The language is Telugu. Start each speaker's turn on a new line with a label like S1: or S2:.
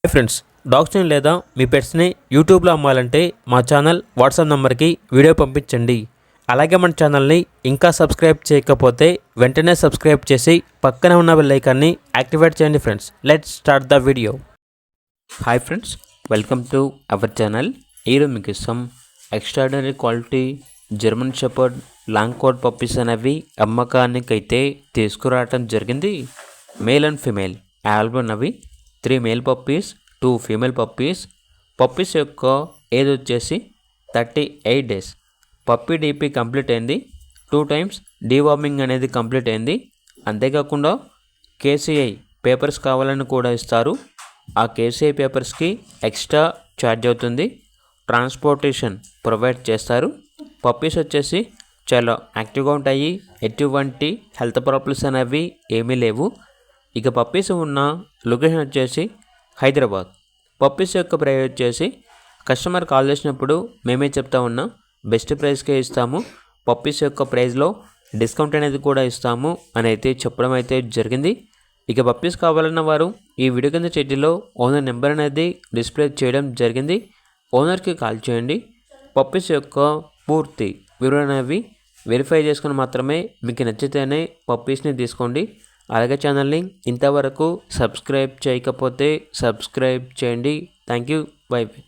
S1: హాయ్ ఫ్రెండ్స్, డాగ్స్ని లేదా మీ పెట్స్ని యూట్యూబ్లో అమ్మాలంటే మా ఛానల్ వాట్సాప్ నెంబర్కి వీడియో పంపించండి. అలాగే మన ఛానల్ని ఇంకా సబ్స్క్రైబ్ చేయకపోతే వెంటనే సబ్స్క్రైబ్ చేసి పక్కనే ఉన్న బెల్ ఐకాన్ని యాక్టివేట్ చేయండి. Friends, let's start the video. Hi friends, welcome to our channel. ఈరోజు మీకు some extraordinary quality German shepherd long coat puppies అనేవి అమ్మకానికైతే తీసుకురావటం జరిగింది. మేల్ అండ్ ఫిమేల్ ఆల్బన్నవి 3 male puppies, 2 female puppies. Puppies యొక్క ఏజ్ వచ్చేసి 38 డేస్. పప్పీ డీపీ కంప్లీట్ అయింది. 2 టైమ్స్ డీవార్మింగ్ అనేది కంప్లీట్ అయింది. అంతేకాకుండా కేసీఐ పేపర్స్ కావాలని కూడా ఇస్తారు. ఆ కేసీఐ పేపర్స్కి ఎక్స్ట్రా ఛార్జ్ అవుతుంది. ట్రాన్స్పోర్టేషన్ ప్రొవైడ్ చేస్తారు. పప్పీస్ వచ్చేసి చాలా యాక్టివ్గా ఉంటాయి. ఎటువంటి హెల్త్ ప్రాబ్లమ్స్ అనేవి ఏమీ లేవు. ఇక పప్పీస్ ఉన్న లొకేషన్ వచ్చేసి హైదరాబాద్. పప్పీస్ యొక్క ప్రైస్ వచ్చేసి కస్టమర్ కాల్ చేసినప్పుడు మేమే చెప్తా ఉన్నాం, బెస్ట్ ప్రైస్కే ఇస్తాము, పప్పీస్ యొక్క ప్రైస్లో డిస్కౌంట్ అనేది కూడా ఇస్తాము అని అయితే చెప్పడం అయితే జరిగింది. ఇక పప్పీస్ కావాలన్న వారు ఈ వీడియో కింద చేతిలో ఓనర్ నెంబర్ అనేది డిస్ప్లే చేయడం జరిగింది. ఓనర్కి కాల్ చేయండి. పప్పీస్ యొక్క పూర్తి వివరణ అనేవి వెరిఫై చేసుకుని మాత్రమే మీకు నచ్చితేనే పప్పీస్ని తీసుకోండి. అలాగే ఛానల్ని ఇంతవరకు సబ్స్క్రైబ్ చేయకపోతే సబ్స్క్రైబ్ చేయండి. Thank you. By by.